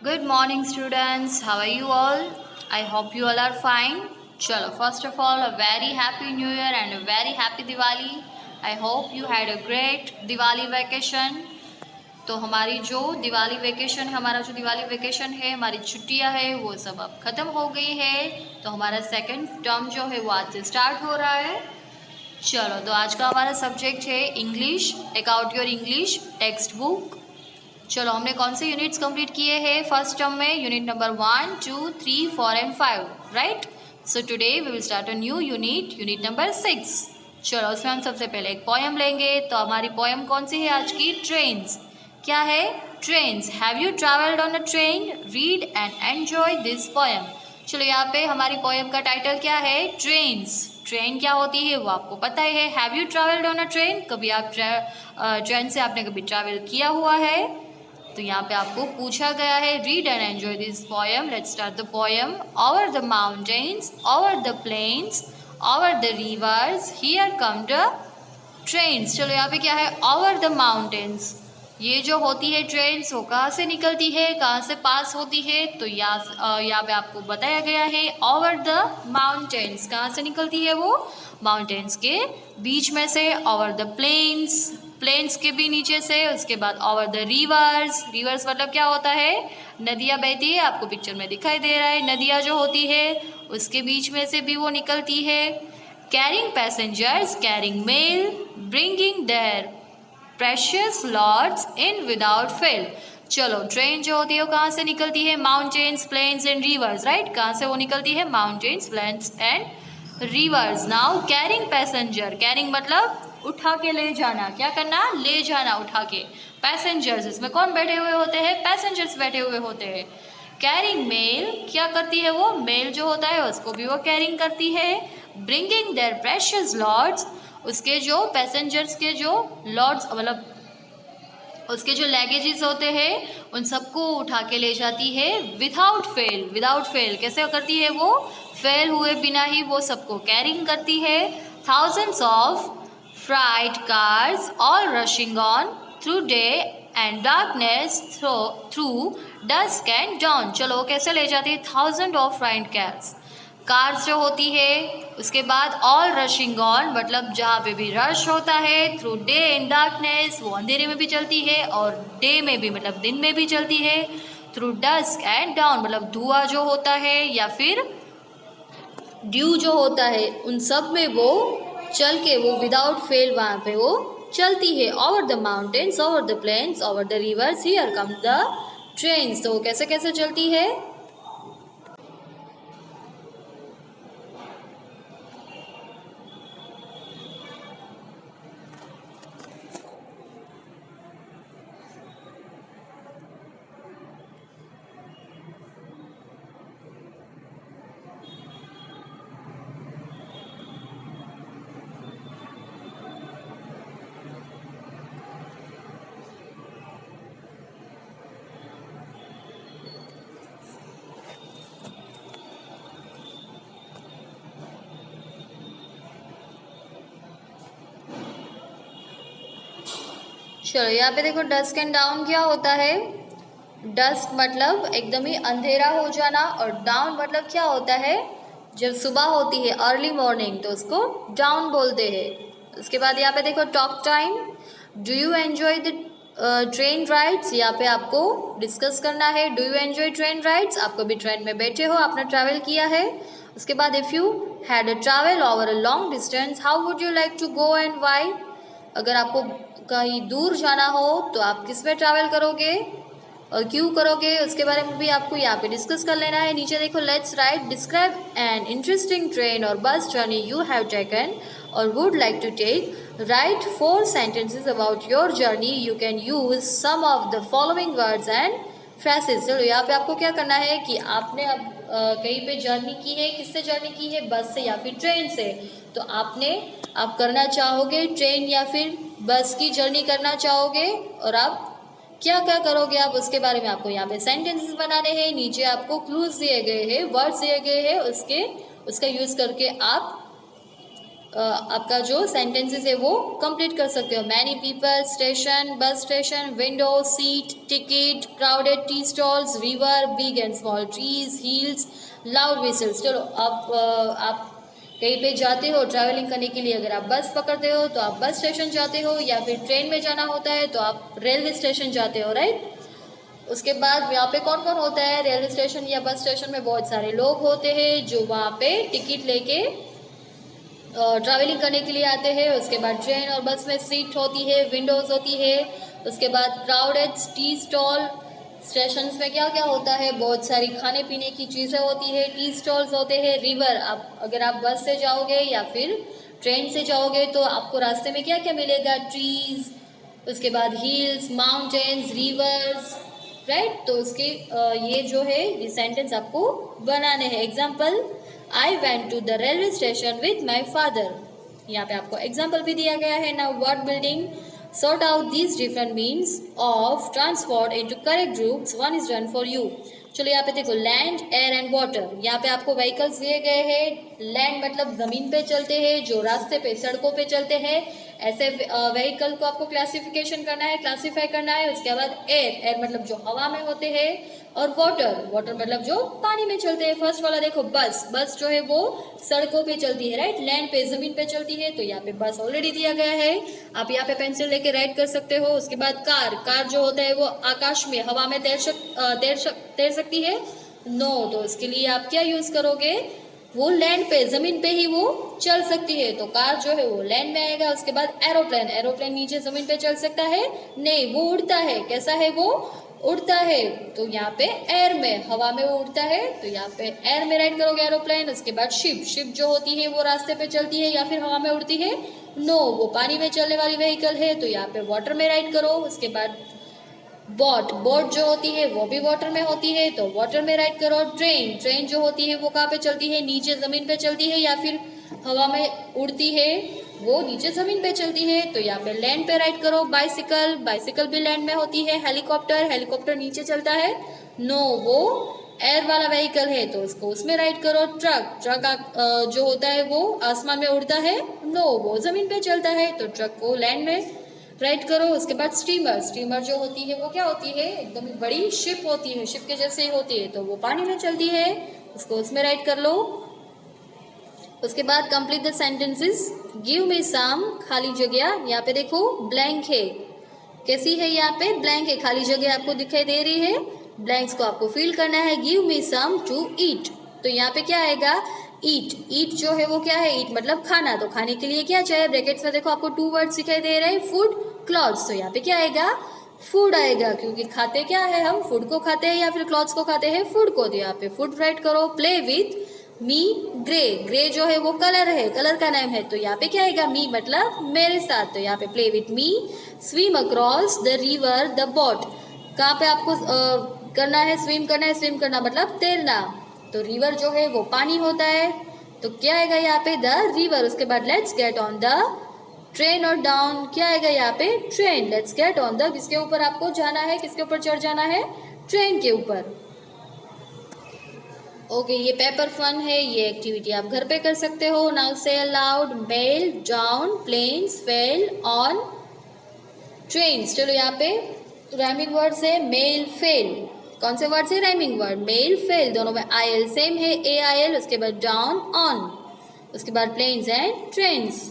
Good morning, students. How are you all? I hope you all are fine. Chalo, first of all, a very happy New Year and a very happy Diwali. I hope you had a great Diwali vacation. तो हमारी जो Diwali vacation है, हमारा जो Diwali vacation है, हमारी छुट्टियां है, वो सब अब ख़त्म हो गई है। तो हमारा सेकंड टर्म जो है वो आज से स्टार्ट हो रहा है। चलो, तो आज का हमारा सब्जेक्ट है English. Take out your English text book. चलो, हमने कौन से यूनिट्स कंप्लीट किए हैं फर्स्ट टर्म में? Unit number 1, 2, 3, 4 and 5, right. So today we will start a new unit number 6। चलो, उसमें हम सबसे पहले एक पोएम लेंगे। तो हमारी पोएम कौन सी है आज की? ट्रेन्स। क्या है? Trains. Have you travelled on a train? Read and enjoy this poem. चलो, यहाँ पे हमारी पोएम का टाइटल क्या है? ट्रेन्स। ट्रेन क्या होती है वो आपको पता ही है। Have you travelled on a train? कभी आप ट्रेन से आपने कभी ट्रैवल किया हुआ है? तो यहाँ पे आपको पूछा गया है read and enjoy this poem. Let's start the poem. Over the mountains, over the plains, over the rivers, here come the trains. चलो, यहाँ पे क्या है? Over the mountains. ये जो होती है ट्रेन्स, वो कहाँ से निकलती है, कहाँ से पास होती है? तो यहाँ पे आपको बताया गया है ओवर द माउंटेन्स। कहाँ से निकलती है वो? माउंटेन्स के बीच में से। ओवर द प्लेन्स, प्लेन्स के भी नीचे से। उसके बाद ओवर द रिवर्स। रिवर्स मतलब क्या होता है? नदियाँ बहती है, आपको पिक्चर में दिखाई दे रहा है। नदियाँ जो होती है उसके बीच में से भी वो निकलती है। Carrying passengers, carrying mail, bringing their precious lords in without fail. चलो, ट्रेन जो होती है वो कहाँ से निकलती है? Mountains, plains and rivers, right. कहाँ से वो निकलती है? Mountains, plains and rivers. Now carrying passenger, carrying मतलब उठा के ले जाना। क्या करना? ले जाना, उठा के। पैसेंजर्स, इसमें कौन बैठे हुए होते हैं? पैसेंजर्स बैठे हुए होते हैं। कैरिंग मेल, क्या करती है वो? मेल जो होता है उसको भी वो कैरिंग करती है। ब्रिंगिंग देयर प्रेशियस लॉर्ड्स, उसके जो पैसेंजर्स के जो लॉर्ड्स मतलब उसके जो लगेजेस होते हैं उन सबको उठा के ले जाती है विदाउट फेल। विदाउट फेल कैसे करती है वो? फेल हुए बिना ही वो सबको कैरिंग करती है। Thousands of freight cars all rushing on through day and darkness through dusk and dawn. चलो, कैसे ले जाती है? Thousand of freight cars, cars जो होती है। उसके बाद ऑल रशिंग ऑन मतलब जहाँ पे भी रश होता है। थ्रू डे एंड डार्कनेस, वो अंधेरे में भी चलती है और डे में भी मतलब दिन में भी चलती है। थ्रू डस्क एंड डाउन मतलब धुआं जो होता है या फिर ड्यू जो होता है, उन सब में वो चल के वो विदाउट फेल वहाँ पे वो चलती है। Over the mountains, over the plains, over the rivers, here come the trains. तो कैसे कैसे चलती है? चलो, यहाँ पे देखो डस्क एंड डाउन क्या होता है? डस्क मतलब एकदम ही अंधेरा हो जाना और डाउन मतलब क्या होता है? जब सुबह होती है, अर्ली मॉर्निंग, तो उसको डाउन बोलते हैं। उसके बाद यहाँ पे देखो talk time. Do you enjoy the train rides? यहाँ पे आपको डिस्कस करना है। Do you enjoy train rides? आप कभी ट्रेन में बैठे हो, आपने ट्रैवल किया है। उसके बाद if you had a travel over a long distance, how would you like to go and why? अगर आपको कहीं दूर जाना हो तो आप किस में ट्रैवल करोगे और क्यों करोगे? उसके बारे में भी आपको यहाँ पे डिस्कस कर लेना है। नीचे देखो let's write describe an interesting train or bus journey you have taken or would like to take. Write 4 sentences about your journey. You can use some of the following words and phrases. चलो, यहाँ पे आपको क्या करना है कि आपने अब कहीं पे जर्नी की है। किससे जर्नी की है? बस से या फिर ट्रेन से। तो आप करना चाहोगे ट्रेन या फिर बस की जर्नी करना चाहोगे और आप क्या क्या करोगे आप उसके बारे में आपको यहाँ पे सेंटेंसेस बनाने हैं। नीचे आपको क्लूज दिए गए हैं, वर्ड्स दिए गए हैं, उसका यूज़ करके आप आपका जो सेंटेंसेस है वो कंप्लीट कर सकते हो। Many people, station, bus station, window, seat, ticket, crowded tea stalls, river, big and small trees, hills, loud whistles. चलो आप कहीं पे जाते हो ट्रैवलिंग करने के लिए, अगर आप बस पकड़ते हो तो आप बस स्टेशन जाते हो, या फिर ट्रेन में जाना होता है तो आप रेलवे स्टेशन जाते हो, राइट। उसके बाद यहाँ पे कौन कौन होता है रेलवे स्टेशन या बस स्टेशन में? बहुत सारे लोग होते हैं जो वहाँ पे टिकट लेके ट्रैवलिंग करने के लिए आते हैं। उसके बाद ट्रेन और बस में सीट होती है, विंडोज़ होती है। उसके बाद क्राउडेड टी स्टॉल, स्टेशन में क्या क्या होता है? बहुत सारी खाने पीने की चीज़ें होती है, टी स्टॉल्स होते हैं। रिवर, अगर आप बस से जाओगे या फिर ट्रेन से जाओगे तो आपको रास्ते में क्या क्या मिलेगा? ट्रीज, उसके बाद हिल्स, माउंटेन्स, रिवर्स, राइट। तो उसके ये जो है ये सेंटेंस आपको बनाने हैं। Example, I went to the railway station with my father. यहाँ पे आपको एग्जाम्पल भी दिया गया है। Now word building, sort out these different means of transport into correct groups. One is done for you. चलो यहाँ पे देखो, लैंड, एयर एंड वाटर। यहाँ पे आपको व्हीकल्स दिए गए हैं। लैंड मतलब जमीन पे चलते हैं, जो रास्ते पे सड़कों पे चलते हैं, ऐसे व्हीकल को आपको क्लासिफिकेशन करना है, क्लासीफाई करना है। उसके बाद एयर, एयर मतलब जो हवा में होते हैं, और वाटर, वाटर मतलब जो पानी में चलते हैं। फर्स्ट वाला देखो, बस, बस जो है वो सड़कों पे चलती है, राइट, लैंड पे, जमीन पे चलती है। तो यहाँ पे बस ऑलरेडी दिया गया है, आप यहाँ पे पेंसिल लेके राइट कर सकते हो। उसके बाद कार, कार जो होता है वो आकाश में, हवा में तैर सकती है? नो। तो इसके लिए आप क्या यूज करोगे? वो लैंड पे, जमीन पे ही वो चल सकती है, तो कार जो है वो लैंड में आएगा। उसके बाद एरोप्लेन, एरोप्लेन नीचे जमीन पे चल सकता है? नहीं, वो उड़ता है। कैसा है वो? उड़ता है। तो यहाँ पे एयर में, हवा में वो उड़ता है, तो यहाँ पे एयर में राइट करोगे एरोप्लेन। उसके बाद शिप, शिप जो होती है वो रास्ते पे चलती है या फिर हवा में उड़ती है? नो, वो पानी में चलने वाली व्हीकल है, तो यहाँ पे वाटर में राइट करो। उसके बाद बोट, बोट जो होती है वो भी वाटर में होती है, तो वाटर में राइट करो। ट्रेन, ट्रेन जो होती है वो कहाँ पे चलती है? नीचे जमीन पे चलती है या फिर हवा में उड़ती है? वो नीचे जमीन पे चलती है, तो यहाँ पे लैंड पे राइट करो। बाइसिकल, बाइसिकल भी लैंड में होती है। हेलीकॉप्टर, हेलीकॉप्टर नीचे चलता है? नो, वो एयर वाला व्हीकल है, तो उसको उसमें राइट करो। ट्रक, ट्रक जो होता है वो आसमान में उड़ता है? नो, वो जमीन पे चलता है, तो ट्रक को लैंड में राइट करो। उसके बाद स्टीमर, स्टीमर जो होती है वो क्या होती है? एकदम बड़ी शिप होती है, शिप के जैसे ही होती है, तो वो पानी में चलती है, उसको उसमें राइट कर लो। उसके बाद complete the sentences. Give me some, खाली जगह, यहाँ पे देखो ब्लैंक है, कैसी है? यहाँ पे ब्लैंक है, खाली जगह आपको दिखाई दे रही है। ब्लैंक्स को आपको फिल करना है। Give me some to eat, तो यहाँ पे क्या आएगा? ईट, ईट जो है वो क्या है? ईट मतलब खाना, तो खाने के लिए क्या चाहिए? ब्रैकेट्स में देखो आपको 2 वर्ड्स दिखाई दे रहे हैं, फूड, क्लॉथ्स। तो यहाँ पे क्या आएगा? फूड आएगा, क्योंकि खाते क्या है हम? फूड को खाते हैं या फिर क्लॉथ्स को खाते हैं? फूड को। तो यहाँ पे फूड राइट करो। Play with me, grey, grey जो है वो कलर है, कलर का नाम है, तो यहाँ पे क्या आएगा? मी मतलब मेरे साथ, तो यहाँ पे play with me. Swim across the river the boat, कहाँ पे आपको करना है? स्विम करना है, स्विम करना मतलब तैरना, तो रिवर जो है वो पानी होता है, तो क्या आएगा यहाँ पे? The river. उसके बाद let's get on the train और डाउन, क्या आएगा यहाँ पे? Train. Let's get on the, किसके ऊपर आपको जाना है? किसके ऊपर चढ़ जाना है? ट्रेन के ऊपर। ओके, ये पेपर फन है, ये एक्टिविटी आप घर पे कर सकते हो। Now say aloud, mail, down, plains, fail, on, trains. चलो यहाँ पे राइमिंग वर्ड है, मेल, फेल। कौन से वर्ड है राइमिंग वर्ड? मेल, फेल, दोनों में आई एल सेम है, ए आई एल। उसके बाद डाउन, ऑन, उसके बाद प्लेन्स एंड ट्रेन्स।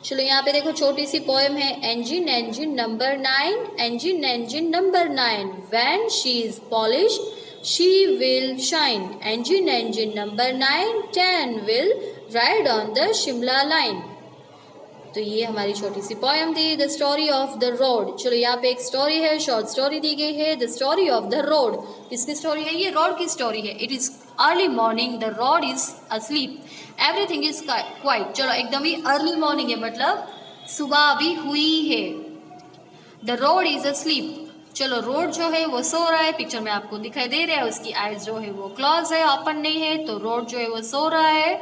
चलो यहाँ पे देखो छोटी सी पोएम है। Engine, engine number 9, engine, engine number 9, when she is polished she will shine. Engine, engine number 9, 10 will ride on the Shimla line. तो ये हमारी छोटी सी पोएम थी। The story of the road, चलो यहाँ पे एक स्टोरी है, शॉर्ट स्टोरी दी गई है। The story of the road, किसकी स्टोरी है? ये रोड की स्टोरी है। It is early morning, the road is asleep, everything is quite. चलो एकदम ही अर्ली मॉर्निंग है, मतलब सुबह अभी हुई है। द रोड इज अस्लीप, चलो रोड जो है वो सो रहा है, पिक्चर में आपको दिखाई दे रहा है। उसकी आईज जो है वो क्लोज है, ओपन नहीं है, तो रोड जो है वो सो रहा है।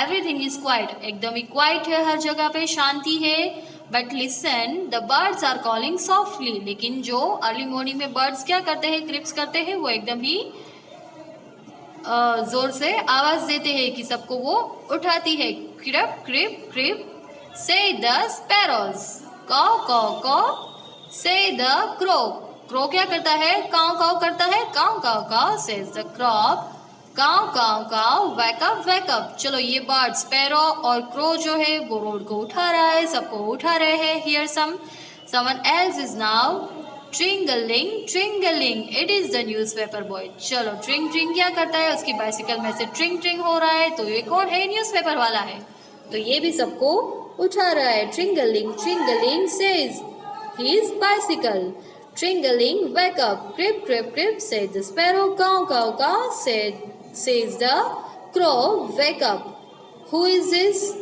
एवरीथिंग इज क्वाइट, एकदम ही क्वाइट है, हर जगह पे शांति है। But listen, the birds are calling softly, लेकिन जो अर्ली मॉर्निंग में बर्ड्स क्या करते हैं? क्रिप्स करते हैं, वो एकदम ही जोर से आवाज देते हैं कि सबको वो उठाती है। क्रिप क्रिप क्रिप say the sparrows. Caw caw caw, say the crow. Crow क्या करता है? काव काव करता है. काव काव काव says the crow. काव काव काव, wake up. चलो ये बर्ड स्पैरो और क्रो जो है वो रोड को उठा रहा है, सबको उठा रहे हैं. Here someone else is now ट्रिंगलिंग ट्रिंगलिंग. It is the newspaper boy. चलो ट्रिंग ट्रिंग क्या करता है? उसकी बाइसिकल में से ट्रिंग ट्रिंग हो रहा है. तो ये कौन है? न्यूज़पेपर वाला है. तो ये भी सबको उठा रहा है. ट्रिंगलिंग ट्रिंगलिंग says his bicycle. Tringling, wake up. Crip, crip, crip, said the sparrow. Caw, caw, caw, says the crow. Wake up. Who is this?